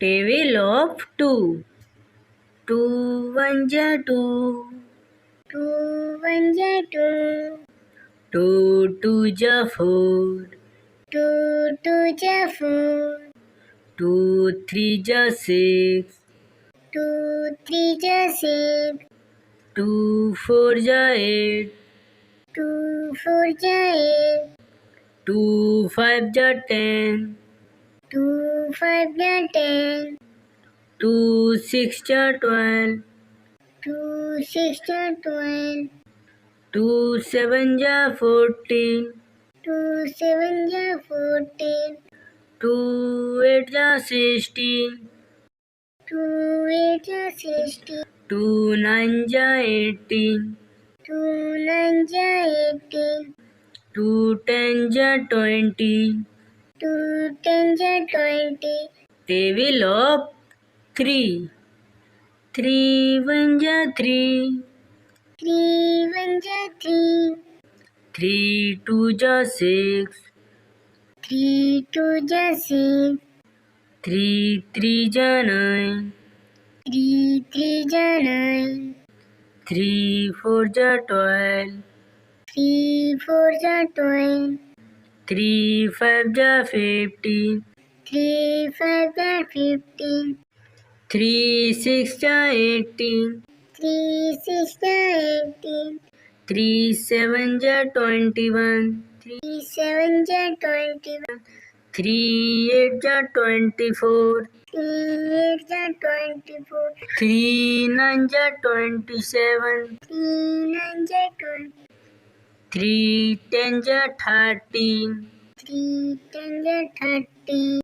Table of 2. 2 1 2. 2 1 2. 2 2 4. 2 2 4. 2 3 6. 2 3 6. 2 4 8. 2 4 8. 2 5 10. 2 5 10. 2 6 12. 2 6 12. 2 7 14. 2 7 14. 2 8 16. 2 8 16. 2 9 18. 2 9 18. 2 10 20. 2 10 20. Table of 3. 3 1 3. 3 1 3. 3 2 6. 3 2 6. 3 3 9. 3 3 9. 3 4 12. 3 4 12. 3 5 15. 3 5 15. 3 6 18. 3 6 18. 3 7 21. 3 7 21. 3 8 24. 3 8 24. 3 9 27. 3 9 20. 3 10 13. 3 10 30.